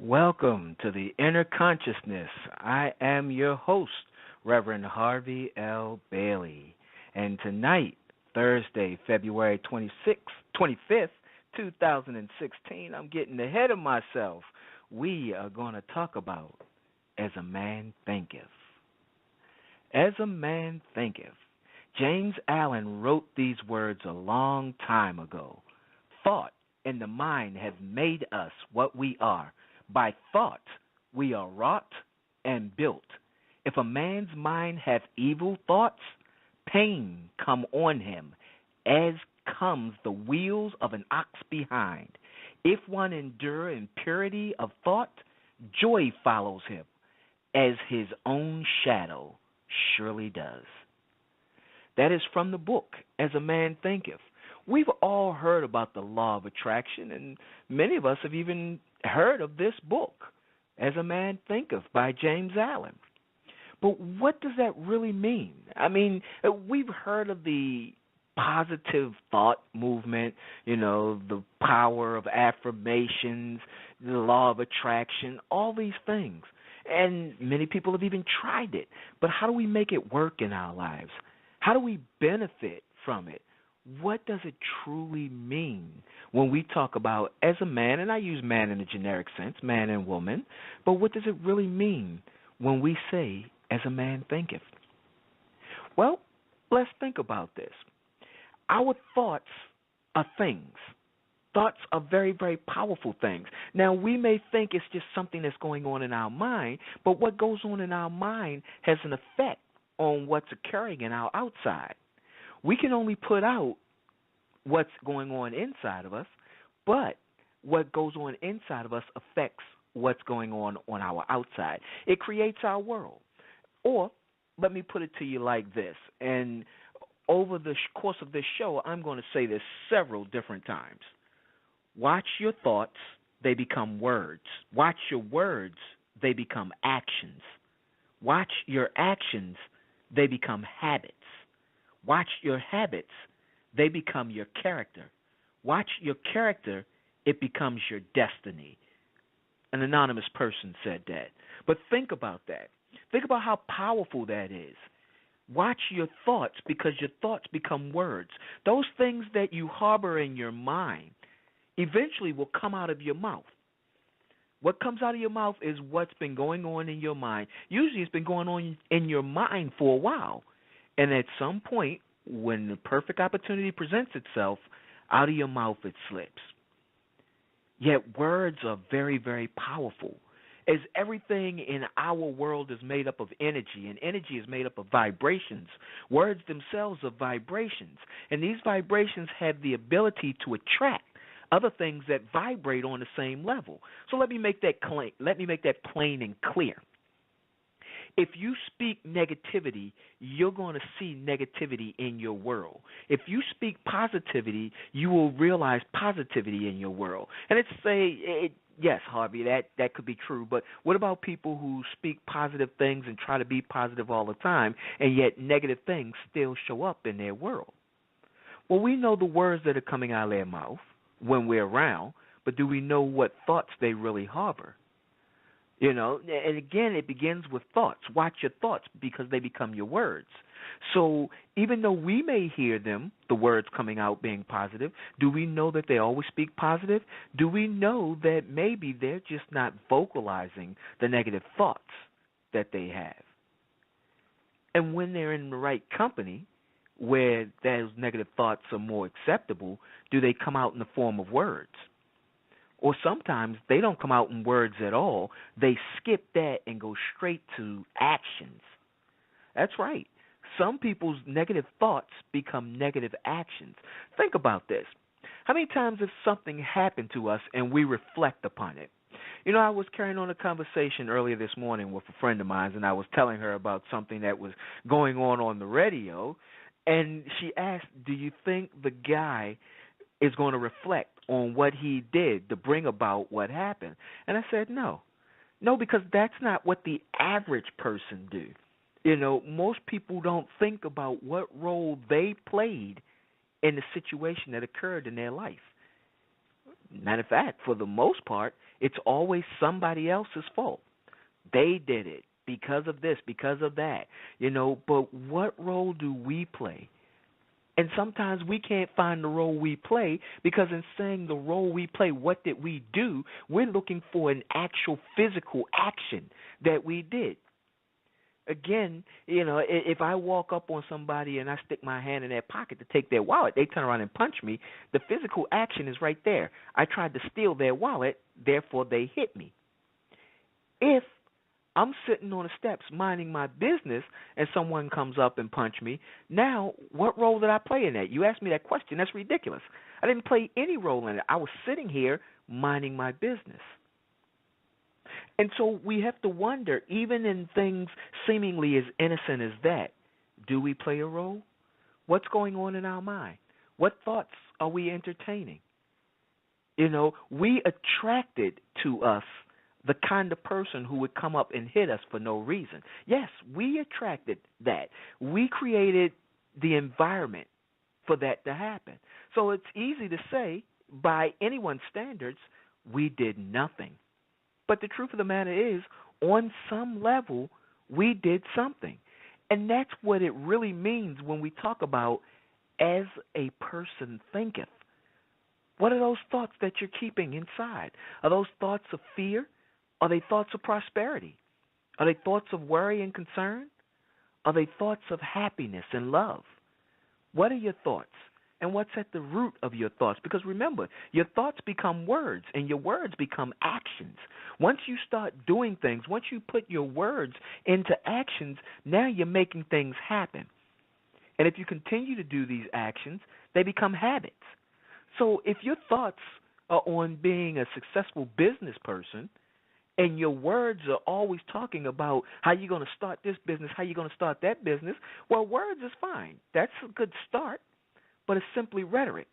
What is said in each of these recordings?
Welcome to the Inner Consciousness. I am your host, Reverend Harvey L. Bailey. And tonight, Thursday, February 25th, 2016, I'm getting ahead of myself. We are going to talk about As a Man Thinketh. As a Man Thinketh. James Allen wrote these words a long time ago. Thought and the mind have made us what we are. By thought we are wrought and built. If a man's mind hath evil thoughts, pain come on him, as comes the wheels of an ox behind. If one endure in purity of thought, joy follows him, as his own shadow surely does. That is from the book, As a Man Thinketh. We've all heard about the law of attraction, and many of us have even heard of this book, As a Man Thinketh, by James Allen. But what does that really mean? I mean, we've heard of the positive thought movement, the power of affirmations, the law of attraction, all these things. And many people have even tried it. But how do we make it work in our lives? How do we benefit from it? What does it truly mean when we talk about as a man, and I use man in a generic sense, man and woman, but what does it really mean when we say as a man thinketh? Well, let's think about this. Our thoughts are things. Thoughts are very, very powerful things. Now, we may think it's just something that's going on in our mind, but what goes on in our mind has an effect on what's occurring in our outside. We can only put out what's going on inside of us, but what goes on inside of us affects what's going on our outside. It creates our world. Or, let me put it to you like this, and over the course of this show, I'm going to say this several different times. Watch your thoughts, they become words. Watch your words, they become actions. Watch your actions, they become habits. Watch your habits, they become your character. Watch your character, it becomes your destiny. An anonymous person said that. But think about that. Think about how powerful that is. Watch your thoughts, because your thoughts become words. Those things that you harbor in your mind eventually will come out of your mouth. What comes out of your mouth is what's been going on in your mind. Usually it's been going on in your mind for a while. And at some point, when the perfect opportunity presents itself, out of your mouth it slips. Yet words are very, very powerful. As everything in our world is made up of energy, and energy is made up of vibrations, words themselves are vibrations. And these vibrations have the ability to attract other things that vibrate on the same level. So let me make that plain and clear. If you speak negativity, you're going to see negativity in your world. If you speak positivity, you will realize positivity in your world. And yes, Harvey, that could be true, but what about people who speak positive things and try to be positive all the time, and yet negative things still show up in their world? Well, we know the words that are coming out of their mouth when we're around, but do we know what thoughts they really harbor? And again, it begins with thoughts. Watch your thoughts, because they become your words. So even though we may hear them, the words coming out being positive, do we know that they always speak positive? Do we know that maybe they're just not vocalizing the negative thoughts that they have? And when they're in the right company, where those negative thoughts are more acceptable, do they come out in the form of words? Or sometimes they don't come out in words at all. They skip that and go straight to actions. That's right. Some people's negative thoughts become negative actions. Think about this. How many times has something happened to us and we reflect upon it? I was carrying on a conversation earlier this morning with a friend of mine, and I was telling her about something that was going on the radio, and she asked, do you think the guy is going to reflect on what he did to bring about what happened? And I said, no. No, because that's not what the average person do. Most people don't think about what role they played in the situation that occurred in their life. Matter of fact, for the most part, It's always somebody else's fault. They did it because of this, because of that. But what role do we play? And sometimes we can't find the role we play because in saying the role we play, what did we do, we're looking for an actual physical action that we did. Again, if I walk up on somebody and I stick my hand in their pocket to take their wallet, they turn around and punch me. The physical action is right there. I tried to steal their wallet, therefore they hit me. If I'm sitting on the steps minding my business and someone comes up and punch me, now what role did I play in that? You asked me that question. That's ridiculous. I didn't play any role in it. I was sitting here minding my business. And so we have to wonder, even in things seemingly as innocent as that, do we play a role? What's going on in our mind? What thoughts are we entertaining? We attracted to us the kind of person who would come up and hit us for no reason. Yes, we attracted that. We created the environment for that to happen. So it's easy to say, by anyone's standards, we did nothing. But the truth of the matter is, on some level, we did something. And that's what it really means when we talk about as a person thinketh. What are those thoughts that you're keeping inside? Are those thoughts of fear? Are they thoughts of prosperity? Are they thoughts of worry and concern? Are they thoughts of happiness and love? What are your thoughts? And what's at the root of your thoughts? Because remember, your thoughts become words, and your words become actions. Once you start doing things, once you put your words into actions, now you're making things happen. And if you continue to do these actions, they become habits. So if your thoughts are on being a successful business person, and your words are always talking about how you're going to start this business, how you're going to start that business, well, words is fine. That's a good start, but it's simply rhetoric.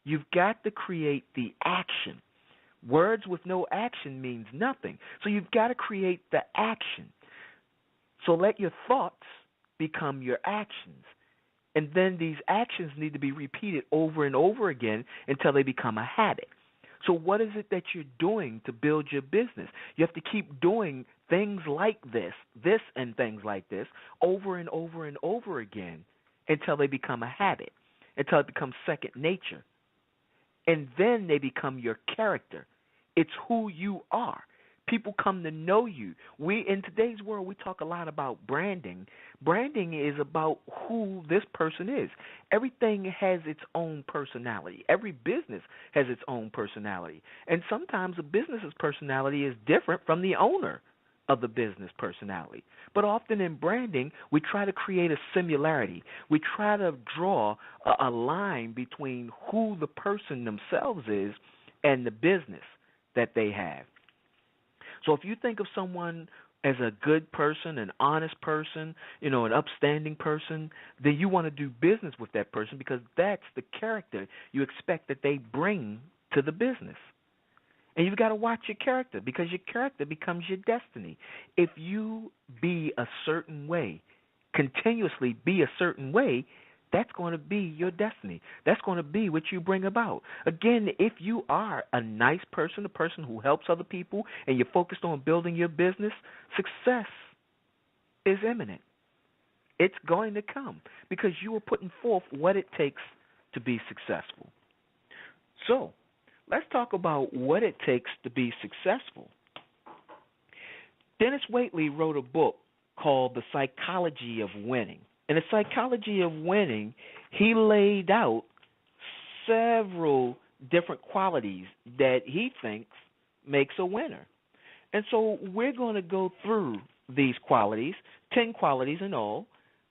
You've got to create the action. Words with no action means nothing. So you've got to create the action. So let your thoughts become your actions. And then these actions need to be repeated over and over again until they become a habit. So what is it that you're doing to build your business? You have to keep doing things like this and things like this over and over and over again until they become a habit, until it becomes second nature. And then they become your character. It's who you are. People come to know you. In today's world, we talk a lot about branding. Branding is about who this person is. Everything has its own personality. Every business has its own personality. And sometimes a business's personality is different from the owner of the business personality. But often in branding, we try to create a similarity. We try to draw a line between who the person themselves is and the business that they have. So if you think of someone as a good person, an honest person, an upstanding person, then you want to do business with that person because that's the character you expect that they bring to the business. And you've got to watch your character because your character becomes your destiny. If you be a certain way, continuously be a certain way, that's going to be your destiny. That's going to be what you bring about. Again, if you are a nice person, a person who helps other people, and you're focused on building your business, success is imminent. It's going to come because you are putting forth what it takes to be successful. So, let's talk about what it takes to be successful. Dennis Waitley wrote a book called The Psychology of Winning. In The Psychology of Winning, he laid out several different qualities that he thinks makes a winner. And so we're going to go through these qualities, 10 qualities in all,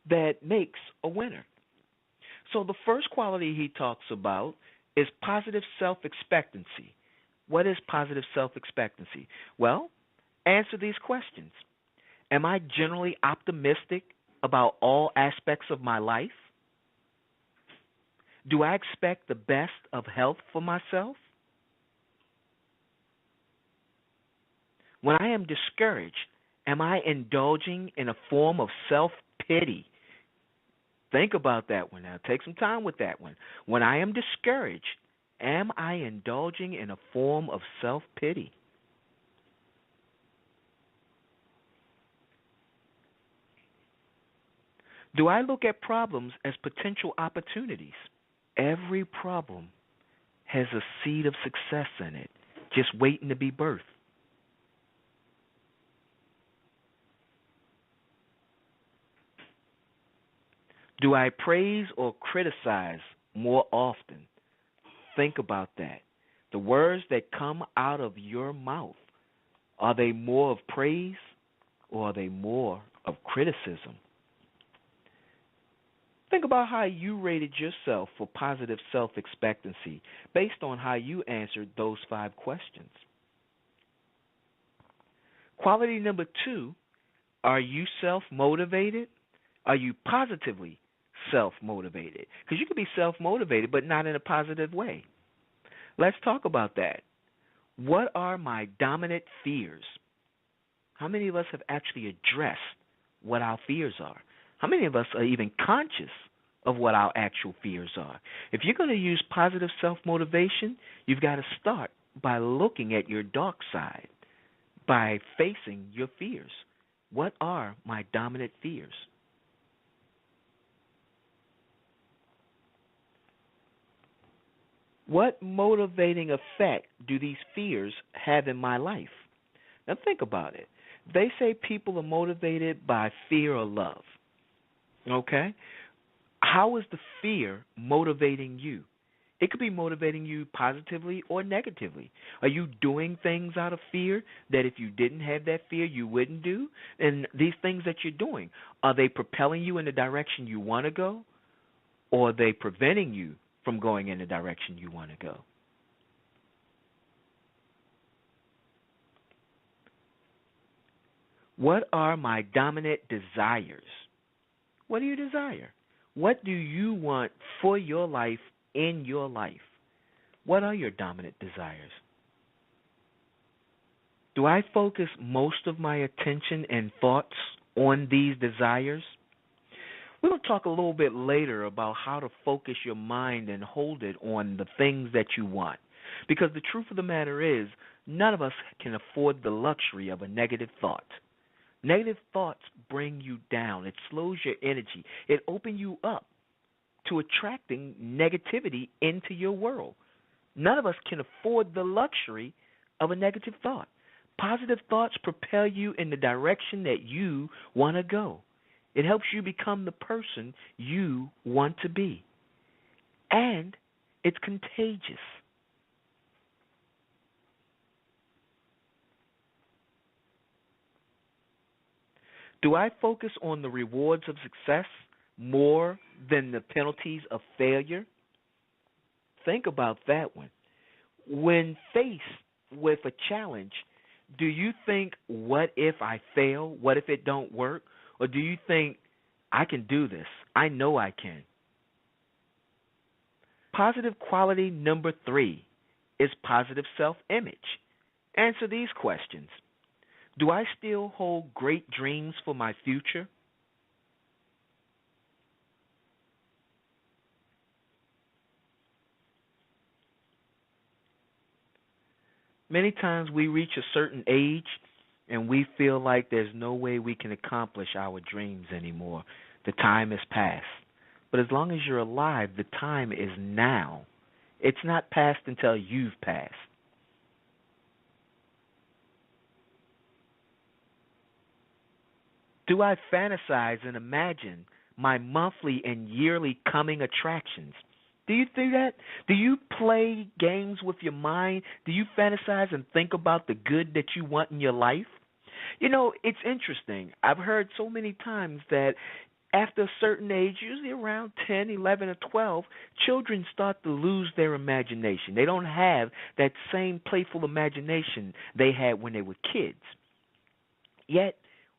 that makes a winner. So the first quality he talks about is positive self-expectancy. What is positive self-expectancy? Well, answer these questions. Am I generally optimistic about all aspects of my life? Do I expect the best of health for myself? When I am discouraged, am I indulging in a form of self-pity? Think about that one now. Take some time with that one. When I am discouraged, am I indulging in a form of self-pity? Do I look at problems as potential opportunities? Every problem has a seed of success in it, just waiting to be birthed. Do I praise or criticize more often? Think about that. The words that come out of your mouth, are they more of praise or are they more of criticism? Think about how you rated yourself for positive self expectancy based on how you answered those 5 questions. Quality number 2, are you self motivated? Are you positively self motivated? Because you could be self motivated, but not in a positive way. Let's talk about that. What are my dominant fears? How many of us have actually addressed what our fears are? How many of us are even conscious of what our actual fears are? If you're going to use positive self motivation, you've got to start by looking at your dark side, by facing your fears. What are my dominant fears? What motivating effect do these fears have in my life? Now think about it. They say people are motivated by fear or love. Okay? How is the fear motivating you? It could be motivating you positively or negatively. Are you doing things out of fear that if you didn't have that fear you wouldn't do? And these things that you're doing, are they propelling you in the direction you want to go? Or are they preventing you from going in the direction you want to go? What are my dominant desires? What do you desire? What do you want for your life in your life? What are your dominant desires? Do I focus most of my attention and thoughts on these desires? We're going to talk a little bit later about how to focus your mind and hold it on the things that you want. Because the truth of the matter is, none of us can afford the luxury of a negative thought. Negative thoughts bring you down. It slows your energy. It opens you up to attracting negativity into your world. None of us can afford the luxury of a negative thought. Positive thoughts propel you in the direction that you want to go. It helps you become the person you want to be. And it's contagious. Do I focus on the rewards of success more than the penalties of failure? Think about that one. When faced with a challenge, do you think, what if I fail? What if it don't work? Or do you think, I can do this? I know I can. Positive quality number 3 is positive self-image. Answer these questions. Do I still hold great dreams for my future? Many times we reach a certain age and we feel like there's no way we can accomplish our dreams anymore. The time has passed. But as long as you're alive, the time is now. It's not past until you've passed. Do I fantasize and imagine my monthly and yearly coming attractions? Do you do that? Do you play games with your mind? Do you fantasize and think about the good that you want in your life? You know, it's interesting. I've heard so many times that after a certain age, usually around 10, 11, or 12, children start to lose their imagination. They don't have that same playful imagination they had when they were kids. Yet,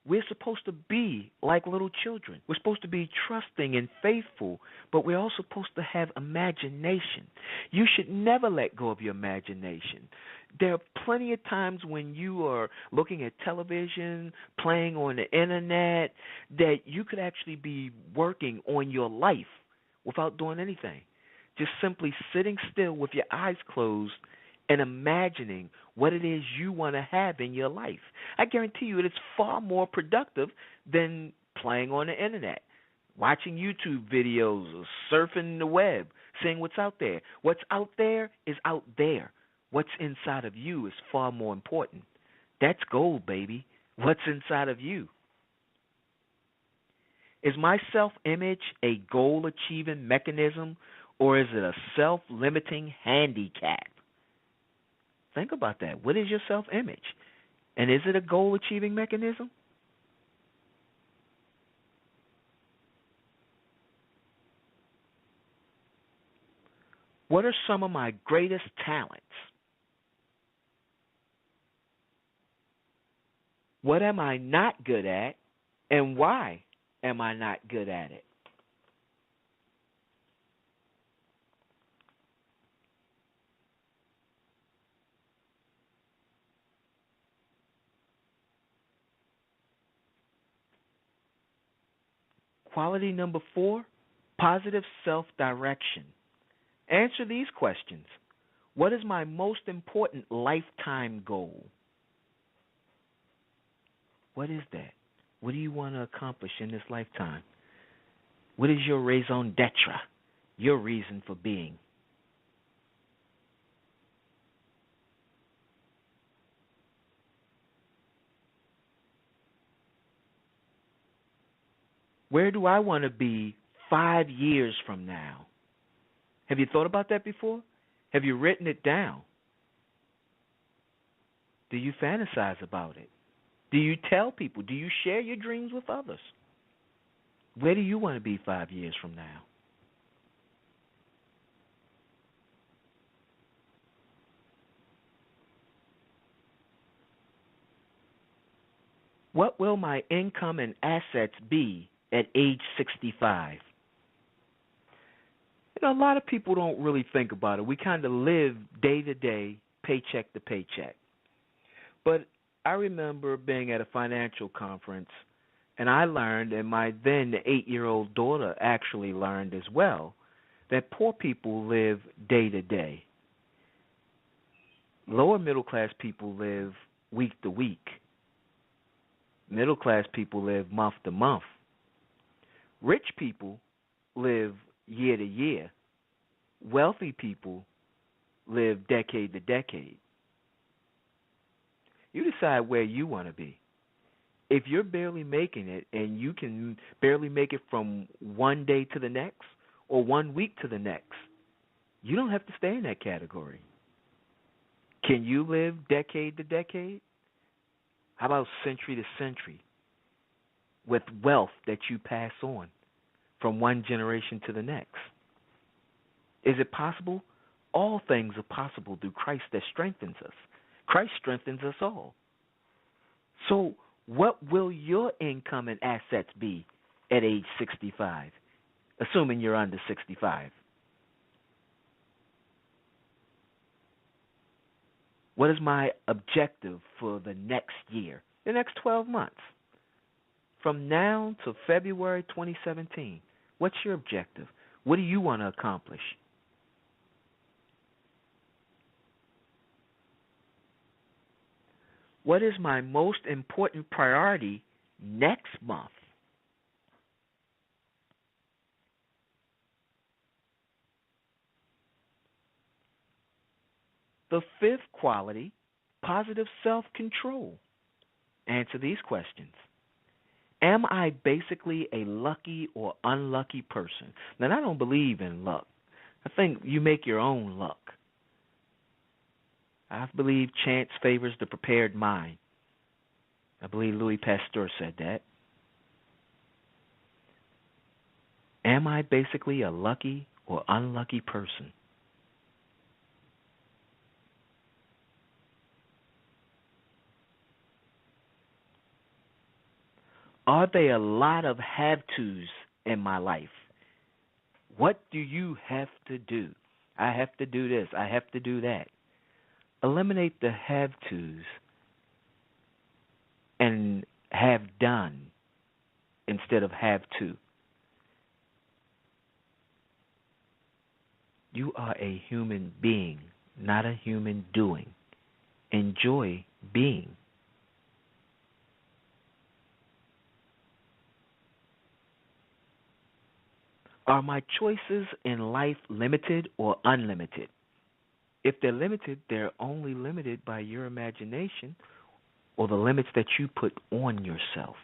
we're supposed to be like little children. We're supposed to be trusting and faithful, but we're also supposed to have imagination. You should never let go of your imagination. There are plenty of times when you are looking at television, playing on the internet, that you could actually be working on your life without doing anything. Just simply sitting still with your eyes closed and imagining what it is you want to have in your life. I guarantee you it is far more productive than playing on the internet. watching YouTube videos, or surfing the web, seeing what's out there. What's out there is out there. What's inside of you is far more important. That's gold, baby. What's inside of you? Is my self image a goal achieving mechanism, or is it a self limiting handicap? Think about that. What is your self image? And is it a goal achieving mechanism? What are some of my greatest talents? What am I not good at, and why am I not good at it? Quality number 4, positive self direction. Answer these questions. What is my most important lifetime goal? What is that? What do you want to accomplish in this lifetime? What is your raison d'etre, your reason for being? Where do I want to be 5 years from now? Have you thought about that before? Have you written it down? Do you fantasize about it? Do you tell people? Do you share your dreams with others? Where do you want to be 5 years from now? What will my income and assets be at age 65? A lot of people don't really think about it. We kind of live day to day, paycheck to paycheck. But I remember being at a financial conference, and I learned, and my then 8-year-old daughter actually learned as well, that poor people live day to day. Lower middle class people live week to week. Middle class people live month to month. Rich people live year to year. Wealthy people live decade to decade. You decide where you want to be. If you're barely making it and you can barely make it from one day to the next or 1 week to the next, you don't have to stay in that category. Can you live decade to decade? How about century to century with wealth that you pass on from one generation to the next? Is it possible? All things are possible through Christ that strengthens us. Christ strengthens us all. So what will your income and assets be at age 65, assuming you're under 65? What is my objective for the next year, the next 12 months? From now to February 2017, what's your objective? What do you want to accomplish? What is my most important priority next month? The 5th quality, positive self-control. Answer these questions. Am I basically a lucky or unlucky person? Now, I don't believe in luck. I think you make your own luck. I believe chance favors the prepared mind. I believe Louis Pasteur said that. Am I basically a lucky or unlucky person? Are there a lot of have-tos in my life? What do you have to do? I have to do this. I have to do that. Eliminate the have-tos and have done instead of have to. You are a human being, not a human doing. Enjoy being. Are my choices in life limited or unlimited? If they're limited, they're only limited by your imagination or the limits that you put on yourself.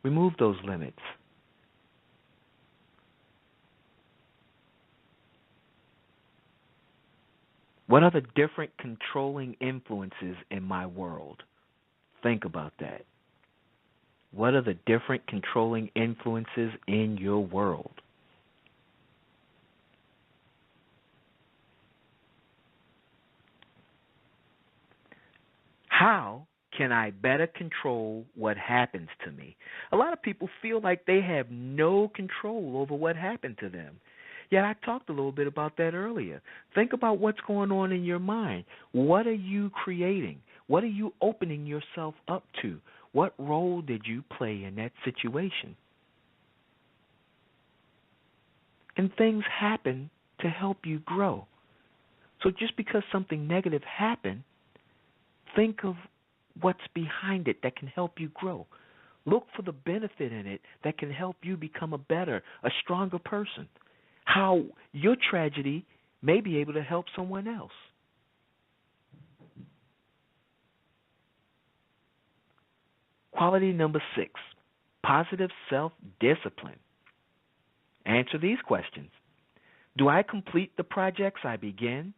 Remove those limits. What are the different controlling influences in my world? Think about that. What are the different controlling influences in your world? How can I better control what happens to me? A lot of people feel like they have no control over what happened to them. Yet I talked a little bit about that earlier. Think about what's going on in your mind. What are you creating? What are you opening yourself up to? What role did you play in that situation? And things happen to help you grow. So just because something negative happened, think of what's behind it that can help you grow. Look for the benefit in it that can help you become a better, a stronger person. How your tragedy may be able to help someone else. Quality number 6, positive self-discipline. Answer these questions. Do I complete the projects I begin?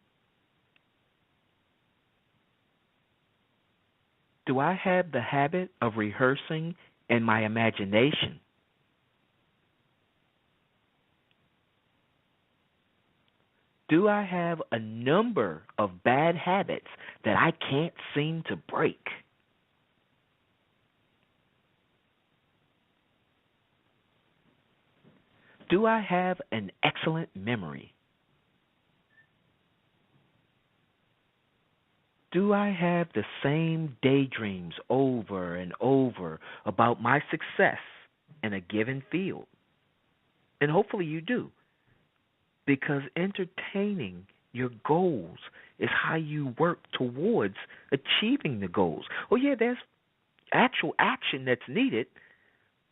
Do I have the habit of rehearsing in my imagination? Do I have a number of bad habits that I can't seem to break? Do I have an excellent memory? Do I have the same daydreams over and over about my success in a given field? And hopefully you do, because entertaining your goals is how you work towards achieving the goals. Oh, yeah, there's actual action that's needed,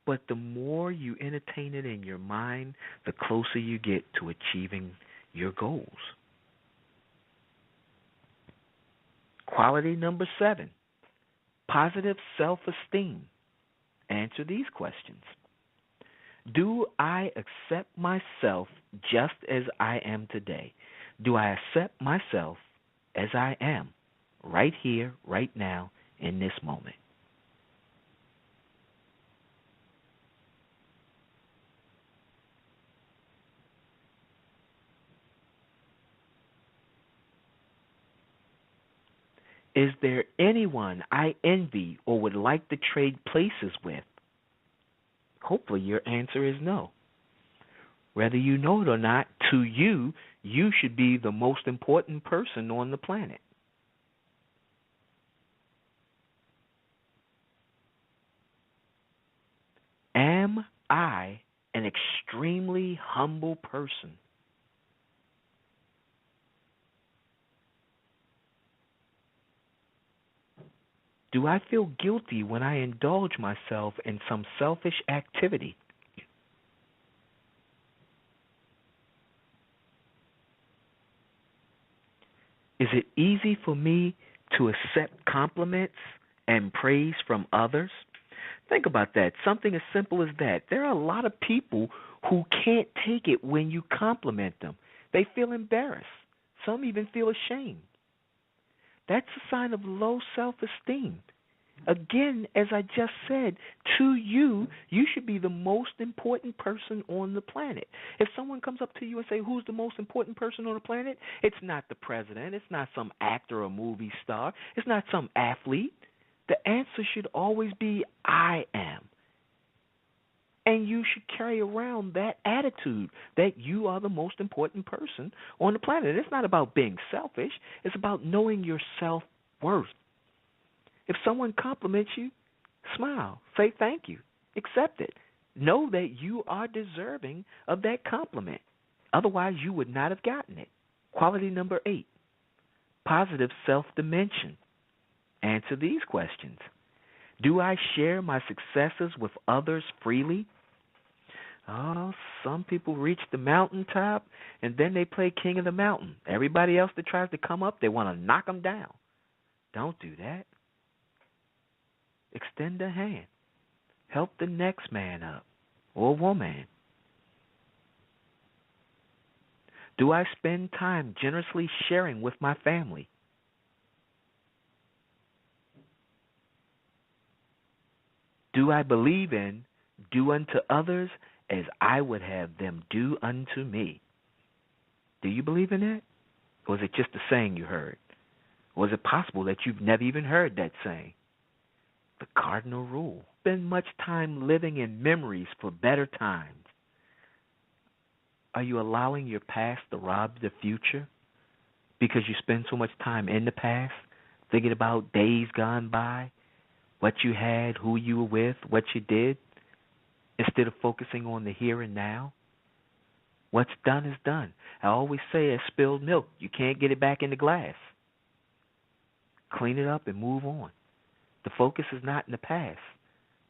but the more you entertain it in your mind, the closer you get to achieving your goals. Quality number 7, positive self-esteem. Answer these questions. Do I accept myself just as I am today? Do I accept myself as I am, right here, right now, in this moment? Is there anyone I envy or would like to trade places with? Hopefully your answer is no. Whether you know it or not, to you, you should be the most important person on the planet. Am I an extremely humble person? Do I feel guilty when I indulge myself in some selfish activity? Is it easy for me to accept compliments and praise from others? Think about that. Something as simple as that. There are a lot of people who can't take it when you compliment them. They feel embarrassed. Some even feel ashamed. That's a sign of low self-esteem. Again, as I just said, to you, you should be the most important person on the planet. If someone comes up to you and say, who's the most important person on the planet? It's not the president. It's not some actor or movie star. It's not some athlete. The answer should always be, I am. And you should carry around that attitude that you are the most important person on the planet. It's not about being selfish. It's about knowing your self-worth. If someone compliments you, smile. Say thank you. Accept it. Know that you are deserving of that compliment. Otherwise, you would not have gotten it. Quality number 8, positive self-dimension. Answer these questions. Do I share my successes with others freely? Oh, some people reach the mountaintop and then they play king of the mountain. Everybody else that tries to come up, they want to knock them down. Don't do that. Extend a hand. Help the next man up or woman. Do I spend time generously sharing with my family? Do I believe in do unto others as I would have them do unto me? Do you believe in that? Or is it just a saying you heard? Or is it possible that you've never even heard that saying? The cardinal rule. Spend much time living in memories for better times. Are you allowing your past to rob the future because you spend so much time in the past thinking about days gone by, what you had, who you were with, what you did, instead of focusing on the here and now? What's done is done. I always say as spilled milk, you can't get it back in the glass. Clean it up and move on. The focus is not in the past.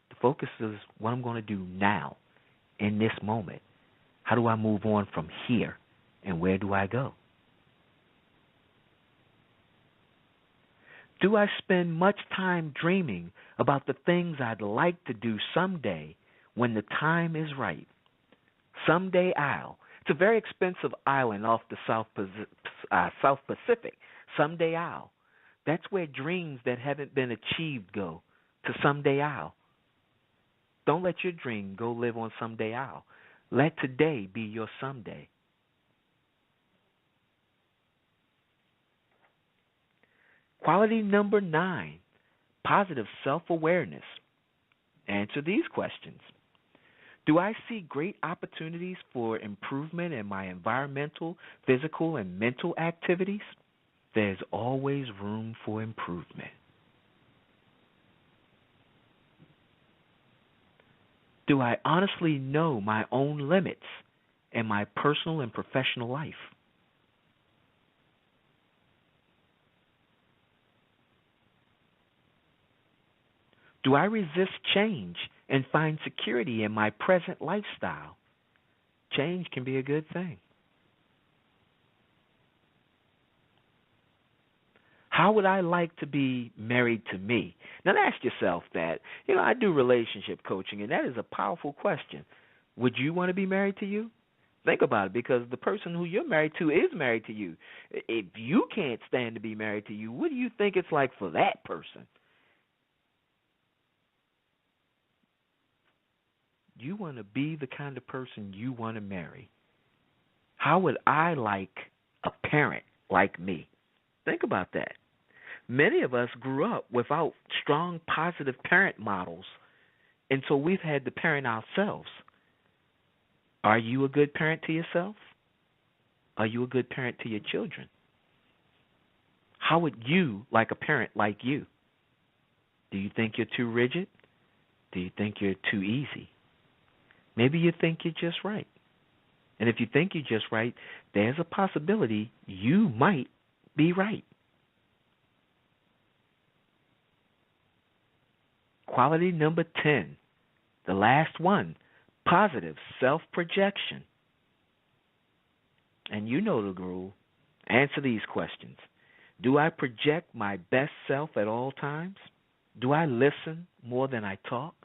The focus is what I'm going to do now, in this moment. How do I move on from here, and where do I go? Do I spend much time dreaming about the things I'd like to do someday when the time is right? Someday I'll. It's a very expensive island off the South Pacific. Someday I'll. That's where dreams that haven't been achieved go, to someday I'll. Don't let your dream go live on someday I'll. Let today be your someday. Quality number 9, positive self-awareness. Answer these questions. Do I see great opportunities for improvement in my environmental, physical, and mental activities? There's always room for improvement. Do I honestly know my own limits in my personal and professional life? Do I resist change and find security in my present lifestyle? Change can be a good thing. How would I like to be married to me? Now ask yourself that. I do relationship coaching, and that is a powerful question. Would you want to be married to you? Think about it, because the person who you're married to is married to you. If you can't stand to be married to you, what do you think it's like for that person? You want to be the kind of person you want to marry. How would I like a parent like me? Think about that. Many of us grew up without strong, positive parent models, and so we've had to parent ourselves. Are you a good parent to yourself? Are you a good parent to your children? How would you like a parent like you? Do you think you're too rigid? Do you think you're too easy? Maybe you think you're just right. And if you think you're just right, there's a possibility you might be right. Quality number 10, the last one, positive self-projection. And you know the rule. Answer these questions. Do I project my best self at all times? Do I listen more than I talk?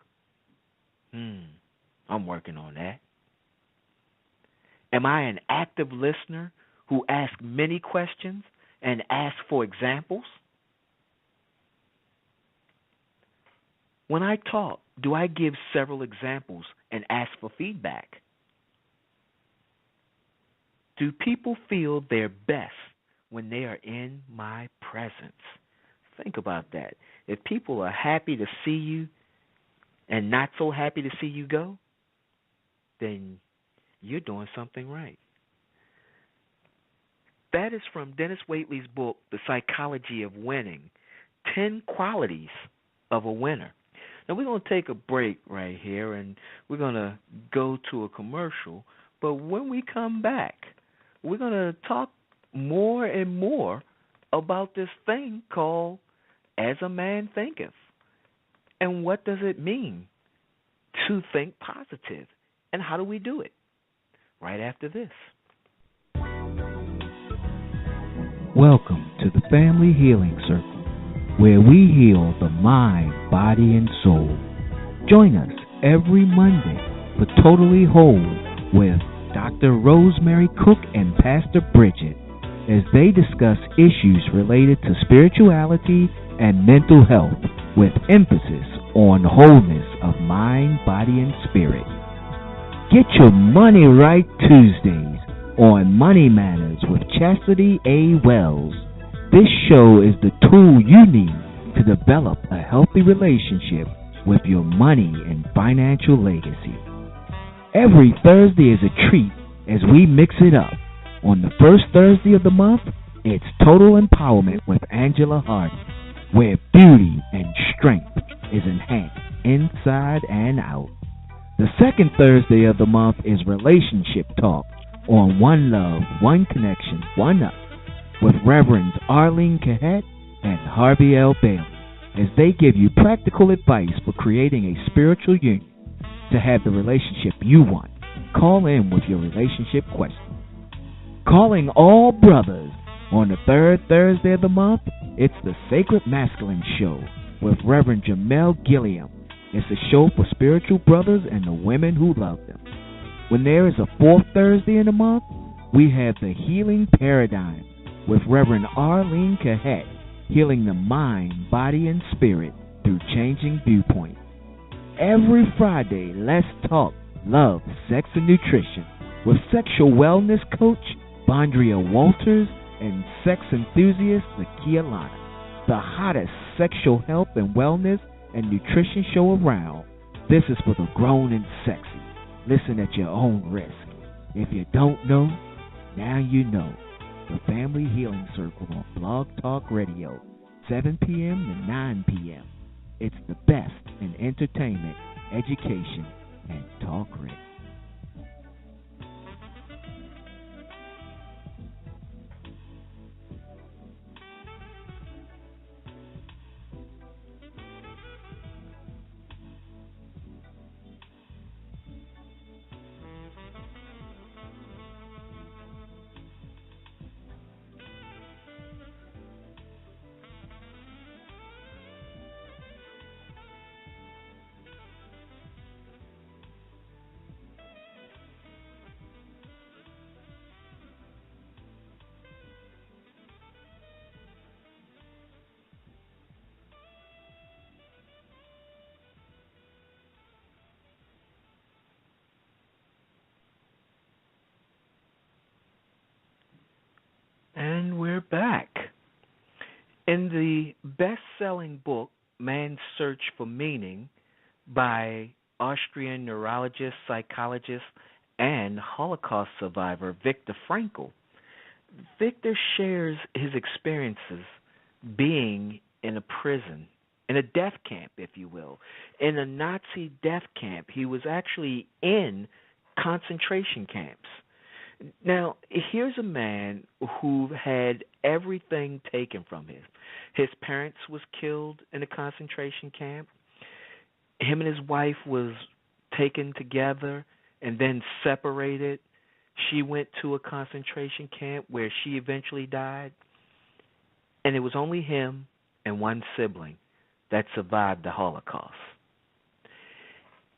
I'm working on that. Am I an active listener who asks many questions and asks for examples? When I talk, do I give several examples and ask for feedback? Do people feel their best when they are in my presence? Think about that. If people are happy to see you and not so happy to see you go, then you're doing something right. That is from Dennis Waitley's book, The Psychology of Winning, 10 Qualities of a Winner. Now, we're going to take a break right here, and we're going to go to a commercial. But when we come back, we're going to talk more and more about this thing called As a Man Thinketh. And what does it mean to think positive? And how do we do it? Right after this. Welcome to the Family Healing Circle, where we heal the mind, body, and soul. Join us every Monday for Totally Whole with Dr. Rosemary Cook and Pastor Bridget as they discuss issues related to spirituality and mental health with emphasis on wholeness of mind, body, and spirit. Get your money right Tuesdays on Money Matters with Chastity A. Wells. This show is the tool you need to develop a healthy relationship with your money and financial legacy. Every Thursday is a treat as we mix it up. On the first Thursday of the month, it's Total Empowerment with Angela Hardy, where beauty and strength is enhanced inside and out. The second Thursday of the month is Relationship Talk on One Love, One Connection, One Up with Reverends Arlene Cahet and Harvey L. Bailey as they give you practical advice for creating a spiritual union to have the relationship you want. Call in with your relationship question. Calling all brothers on the third Thursday of the month, it's the Sacred Masculine Show with Reverend Jamel Gilliam. It's a show for spiritual brothers and the women who love them. When there is a fourth Thursday in the month, we have the Healing Paradigm with Reverend Arlene Cahet, healing the mind, body, and spirit through changing viewpoints. Every Friday, let's talk love, sex, and nutrition with sexual wellness coach Bondria Walters and sex enthusiast Nakia Lana. The hottest sexual health and wellness and nutrition show around. This is for the grown and sexy. Listen at your own risk. If you don't know, now you know. The Family Healing Circle on Blog Talk Radio, 7 p.m. to 9 p.m. It's the best in entertainment, education, and talk radio. And we're back. In the best-selling book, Man's Search for Meaning, by Austrian neurologist, psychologist, and Holocaust survivor Viktor Frankl, Viktor shares his experiences being in a prison, in a death camp, if you will, in a Nazi death camp. He was actually in concentration camps. Now, here's a man who had everything taken from him. His parents was killed in a concentration camp. Him and his wife was taken together and then separated. She went to a concentration camp where she eventually died. And it was only him and one sibling that survived the Holocaust.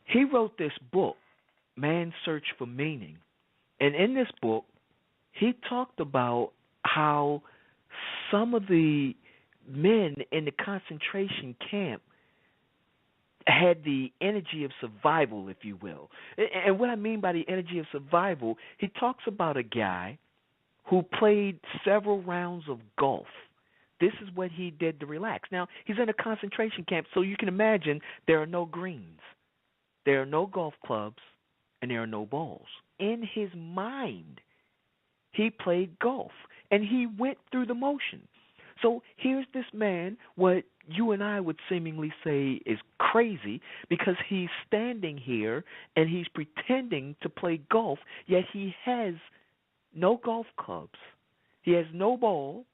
He wrote this book, Man's Search for Meaning. And in this book, he talked about how some of the men in the concentration camp had the energy of survival, if you will. And what I mean by the energy of survival, he talks about a guy who played several rounds of golf. This is what he did to relax. Now, he's in a concentration camp, so you can imagine there are no greens, there are no golf clubs, and there are no balls. In his mind, he played golf, and he went through the motion. So here's this man, what you and I would seemingly say is crazy, because he's standing here and he's pretending to play golf, yet he has no golf clubs. He has no ball.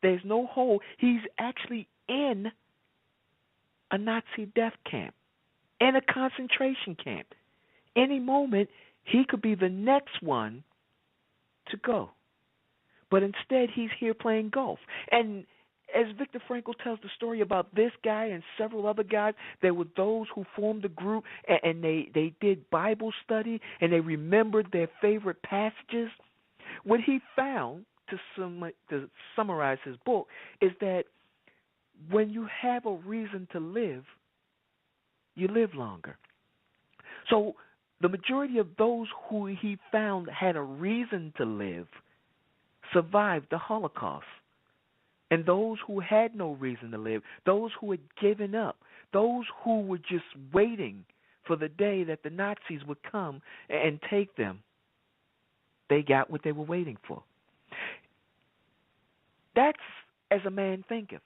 There's no hole. He's actually in a Nazi death camp, in a concentration camp. Any moment, He could be the next one to go. But instead, he's here playing golf. And as Viktor Frankl tells the story about this guy and several other guys, there were those who formed a group and they did Bible study and they remembered their favorite passages. What he found, to summarize his book, is that when you have a reason to live, you live longer. So the majority of those who he found had a reason to live survived the Holocaust. And those who had no reason to live, those who had given up, those who were just waiting for the day that the Nazis would come and take them, they got what they were waiting for. That's as a man thinketh.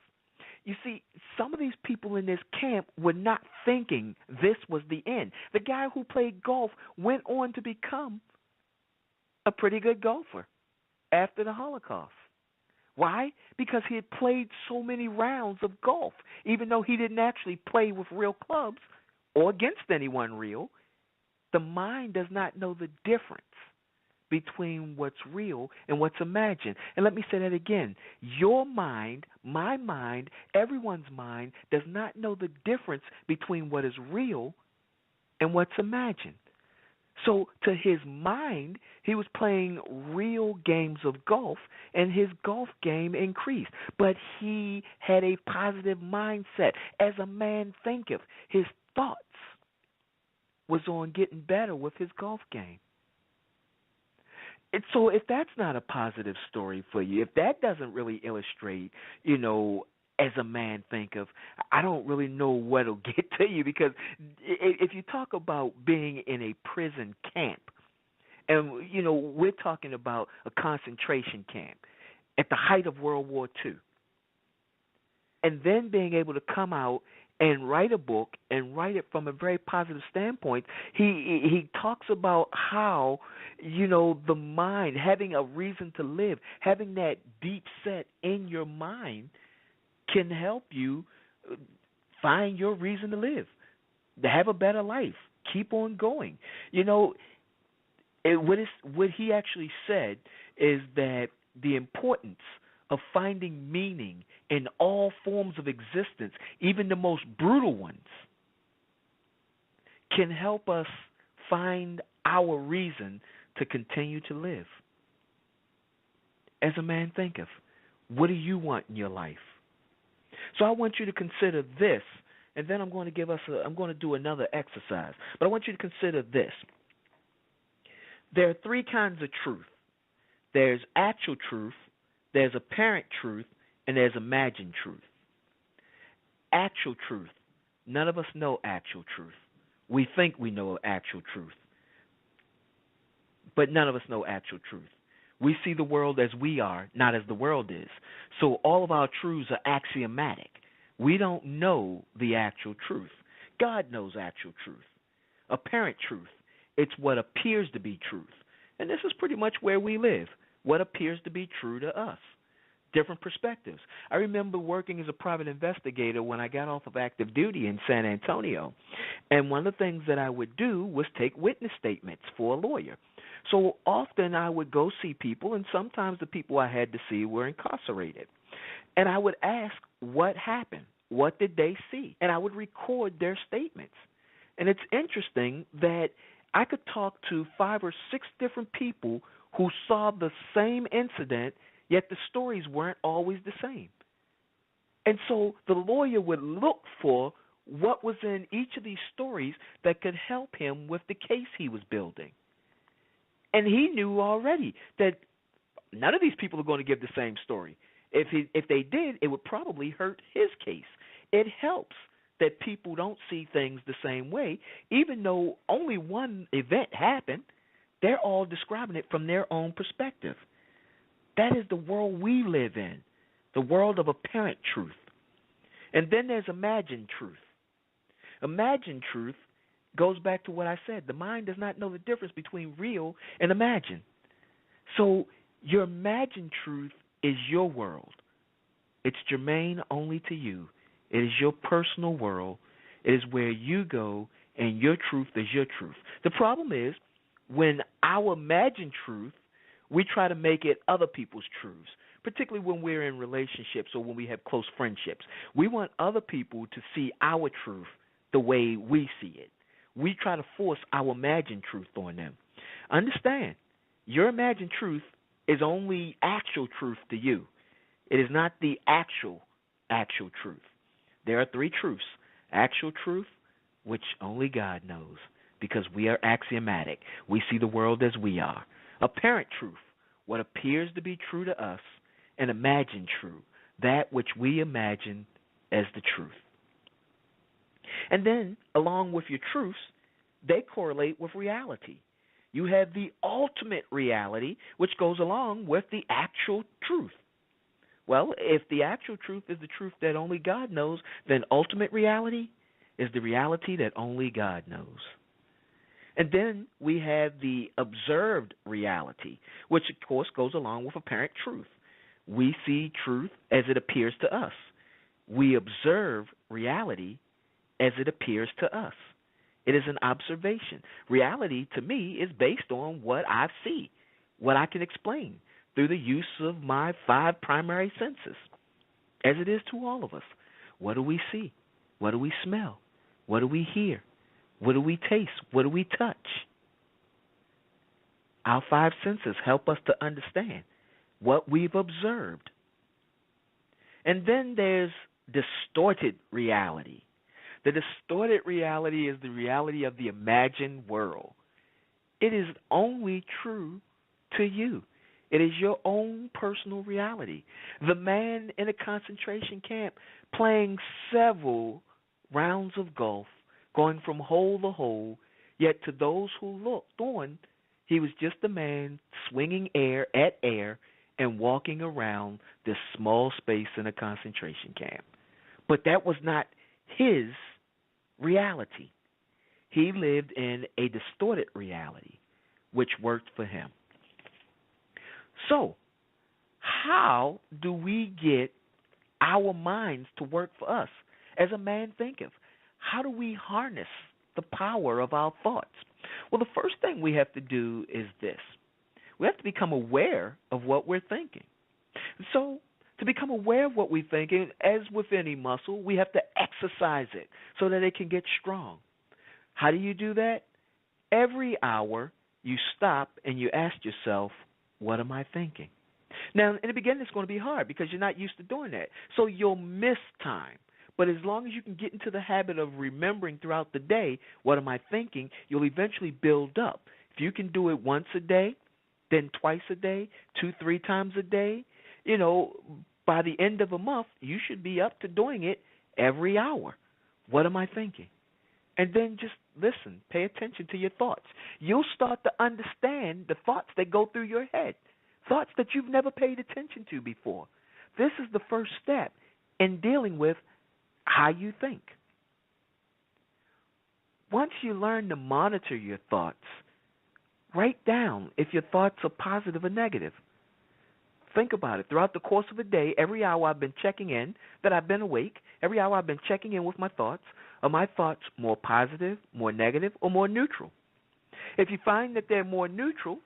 You see, some of these people in this camp were not thinking this was the end. The guy who played golf went on to become a pretty good golfer after the Holocaust. Why? Because he had played so many rounds of golf, even though he didn't actually play with real clubs or against anyone real. The mind does not know the difference between what's real and what's imagined. And let me say that again. Your mind, my mind, everyone's mind does not know the difference between what is real and what's imagined. So to his mind, he was playing real games of golf, and his golf game increased. But he had a positive mindset. As a man thinketh, his thoughts was on getting better with his golf game. And so if that's not a positive story for you, if that doesn't really illustrate, as a man thinketh, I don't really know what'll get to you, because if you talk about being in a prison camp, and, we're talking about a concentration camp at the height of World War II, and then being able to come out and write a book and write it from a very positive standpoint, he talks about how, the mind, having a reason to live, having that deep set in your mind can help you find your reason to live, to have a better life, keep on going. What he actually said is that the importance of finding meaning in all forms of existence, even the most brutal ones, can help us find our reason to continue to live. As a man thinketh, what do you want in your life? So I want you to consider this, and then I'm going to do another exercise. But I want you to consider this. There are three kinds of truth. There's actual truth, there's apparent truth, and there's imagined truth. Actual truth. None of us know actual truth. We think we know actual truth, but none of us know actual truth. We see the world as we are, not as the world is. So all of our truths are axiomatic. We don't know the actual truth. God knows actual truth. Apparent truth. It's what appears to be truth. And this is pretty much where we live, what appears to be true to us. Different perspectives. I remember working as a private investigator when I got off of active duty in San Antonio. And one of the things that I would do was take witness statements for a lawyer. So often I would go see people, and sometimes the people I had to see were incarcerated. And I would ask, what happened? What did they see? And I would record their statements. And it's interesting that I could talk to 5 or 6 different people who saw the same incident, yet the stories weren't always the same. And so the lawyer would look for what was in each of these stories that could help him with the case he was building. And he knew already that none of these people are going to give the same story. If they did, it would probably hurt his case. It helps that people don't see things the same way, even though only one event happened. They're all describing it from their own perspective. That is the world we live in, the world of apparent truth. And then there's imagined truth. Imagined truth goes back to what I said. The mind does not know the difference between real and imagined. So your imagined truth is your world. It's germane only to you. It is your personal world. It is where you go, and your truth is your truth. The problem is When our imagined truth, we try to make it other people's truths, particularly when we're in relationships or when we have close friendships. We want other people to see our truth the way we see it. We try to force our imagined truth on them. Understand, your imagined truth is only actual truth to you. It is not the actual truth. There are three truths. Actual truth, which only God knows, because we are axiomatic. We see the world as we are. Apparent truth, what appears to be true to us, and imagined true, that which we imagine as the truth. And then, along with your truths, they correlate with reality. You have the ultimate reality, which goes along with the actual truth. Well, if the actual truth is the truth that only God knows, then ultimate reality is the reality that only God knows. And then we have the observed reality, which of course goes along with apparent truth. We see truth as it appears to us. We observe reality as it appears to us. It is an observation. Reality, to me, is based on what I see, what I can explain through the use of my 5 primary senses, as it is to all of us. What do we see? What do we smell? What do we hear? What do we taste? What do we touch? Our 5 senses help us to understand what we've observed. And then there's distorted reality. The distorted reality is the reality of the imagined world. It is only true to you. It is your own personal reality. The man in a concentration camp playing several rounds of golf, going from hole to hole, yet to those who looked on, he was just a man swinging air at air and walking around this small space in a concentration camp. But that was not his reality. He lived in a distorted reality, which worked for him. So, how do we get our minds to work for us? As a man thinketh, how do we harness the power of our thoughts? Well, the first thing we have to do is this. We have to become aware of what we're thinking. So, to become aware of what we're thinking, as with any muscle, we have to exercise it so that it can get strong. How do you do that? Every hour, you stop and you ask yourself, what am I thinking? Now, in the beginning, it's going to be hard because you're not used to doing that. So you'll miss time. But as long as you can get into the habit of remembering throughout the day, what am I thinking, you'll eventually build up. If you can do it once a day, then twice a day, 2-3 times a day, by the end of a month, you should be up to doing it every hour. What am I thinking? And then just listen, pay attention to your thoughts. You'll start to understand the thoughts that go through your head, thoughts that you've never paid attention to before. This is the first step in dealing with how you think. Once you learn to monitor your thoughts, write down if your thoughts are positive or negative. Think about it. Throughout the course of a day, every hour I've been checking in that I've been awake, every hour I've been checking in with my thoughts. Are my thoughts more positive, more negative, or more neutral? If you find that they're more neutral,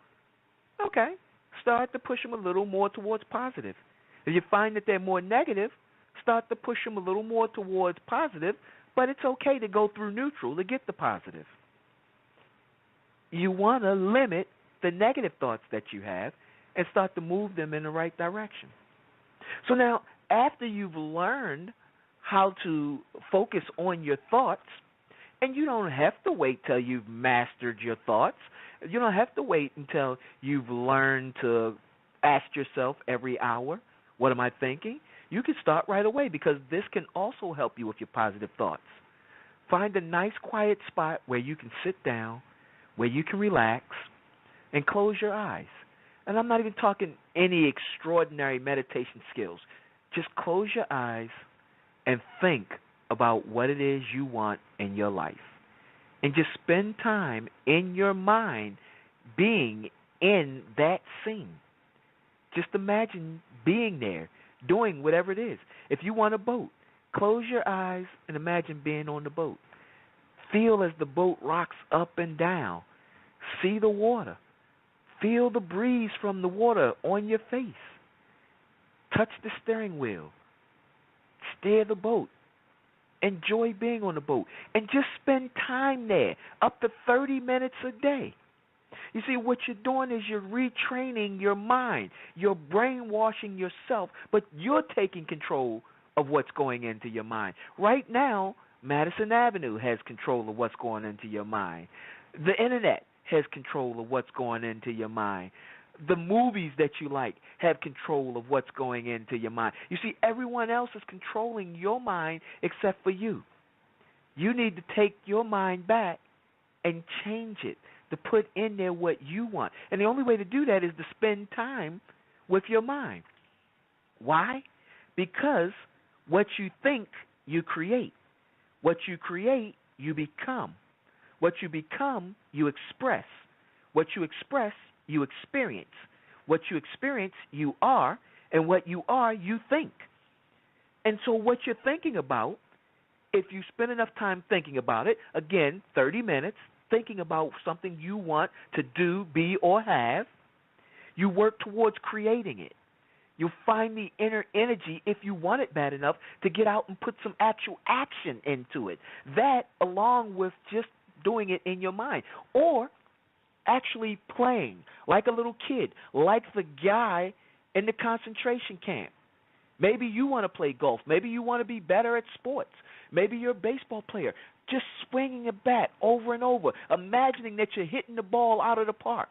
okay, start to push them a little more towards positive. If you find that they're more negative, start to push them a little more towards positive, but it's okay to go through neutral to get the positive. You want to limit the negative thoughts that you have and start to move them in the right direction. So now, after you've learned how to focus on your thoughts, and you don't have to wait till you've mastered your thoughts. You don't have to wait until you've learned to ask yourself every hour, what am I thinking? You can start right away because this can also help you with your positive thoughts. Find a nice quiet spot where you can sit down, where you can relax, and close your eyes. And I'm not even talking any extraordinary meditation skills. Just close your eyes and think about what it is you want in your life. And just spend time in your mind being in that scene. Just imagine being there, doing whatever it is. If you want a boat, close your eyes and imagine being on the boat. Feel as the boat rocks up and down. See the water. Feel the breeze from the water on your face. Touch the steering wheel. Steer the boat. Enjoy being on the boat. And just spend time there, up to 30 minutes a day. You see, what you're doing is you're retraining your mind. You're brainwashing yourself, but you're taking control of what's going into your mind. Right now, Madison Avenue has control of what's going into your mind. The internet has control of what's going into your mind. The movies that you like have control of what's going into your mind. You see, everyone else is controlling your mind except for you. You need to take your mind back and change it, to put in there what you want. And the only way to do that is to spend time with your mind. Why? Because what you think, you create. What you create, you become. What you become, you express. What you express, you experience. What you experience, you are. And what you are, you think. And so what you're thinking about, if you spend enough time thinking about it, again, 30 minutes, thinking about something you want to do, be, or have, you work towards creating it. You'll find the inner energy, if you want it bad enough, to get out and put some actual action into it. That, along with just doing it in your mind. Or actually playing like a little kid, like the guy in the concentration camp. Maybe you want to play golf. Maybe you want to be better at sports. Maybe you're a baseball player. Just swinging a bat over and over, imagining that you're hitting the ball out of the park.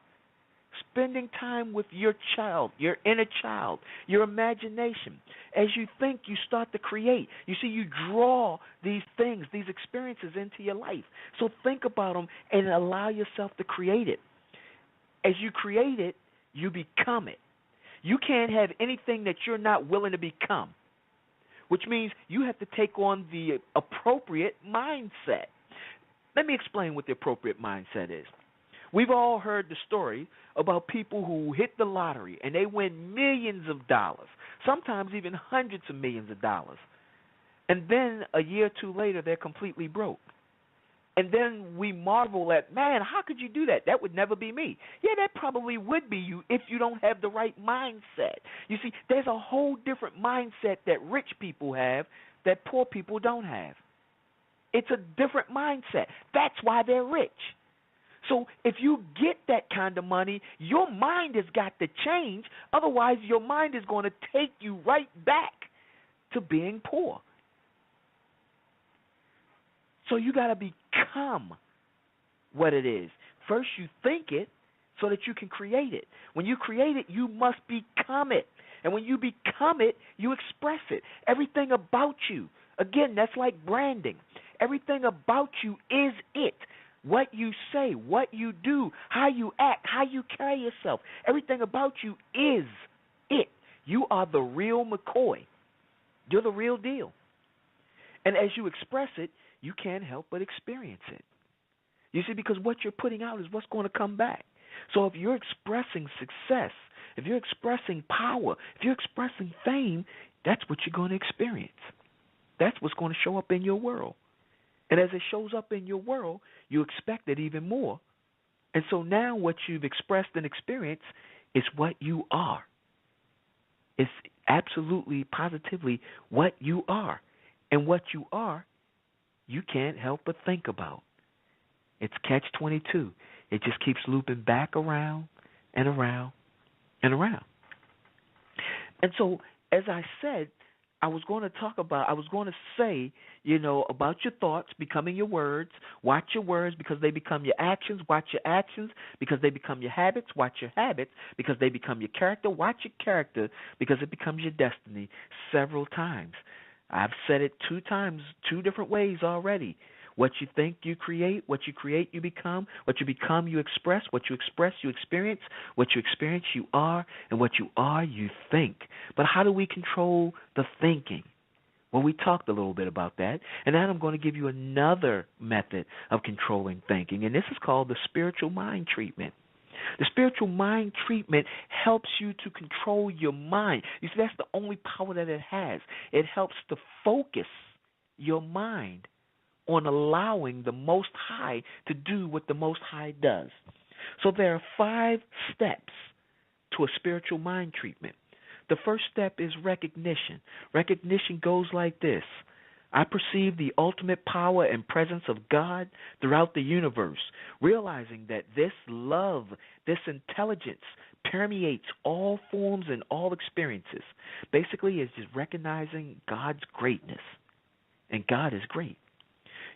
Spending time with your child, your inner child, your imagination. As you think, you start to create. You see, you draw these things, these experiences into your life. So think about them and allow yourself to create it. As you create it, you become it. You can't have anything that you're not willing to become, which means you have to take on the appropriate mindset. Let me explain what the appropriate mindset is. We've all heard the story about people who hit the lottery and they win millions of dollars, sometimes even hundreds of millions of dollars. And then a year or two later, they're completely broke. And then we marvel at, man, how could you do that? That would never be me. Yeah, that probably would be you if you don't have the right mindset. You see, there's a whole different mindset that rich people have that poor people don't have. It's a different mindset. That's why they're rich. So if you get that kind of money, your mind has got to change. Otherwise, your mind is going to take you right back to being poor. So you got to become what it is. First, you think it so that you can create it. When you create it, you must become it. And when you become it, you express it. Everything about you, again, that's like branding. Everything about you is it. What you say, what you do, how you act, how you carry yourself. Everything about you is it. You are the real McCoy. You're the real deal. And as you express it, you can't help but experience it. You see, because what you're putting out is what's going to come back. So if you're expressing success, if you're expressing power, if you're expressing fame, that's what you're going to experience. That's what's going to show up in your world. And as it shows up in your world, you expect it even more. And so now what you've expressed and experienced is what you are. It's absolutely, positively what you are. And what you are, you can't help but think about. It's catch-22. It just keeps looping back around and around and around. And so, as I said, I was going to say, about your thoughts becoming your words. Watch your words because they become your actions. Watch your actions because they become your habits. Watch your habits because they become your character. Watch your character because it becomes your destiny several times. I've said it 2 times, 2 different ways already. What you think, you create. What you create, you become. What you become, you express. What you express, you experience. What you experience, you are. And what you are, you think. But how do we control the thinking? Well, we talked a little bit about that. And now I'm going to give you another method of controlling thinking. And this is called the spiritual mind treatment. The spiritual mind treatment helps you to control your mind. You see, that's the only power that it has. It helps to focus your mind on allowing the Most High to do what the Most High does. So there are 5 steps to a spiritual mind treatment. The first step is recognition. Recognition goes like this: I perceive the ultimate power and presence of God throughout the universe, realizing that this love, this intelligence permeates all forms and all experiences. Basically, it's just recognizing God's greatness, and God is great.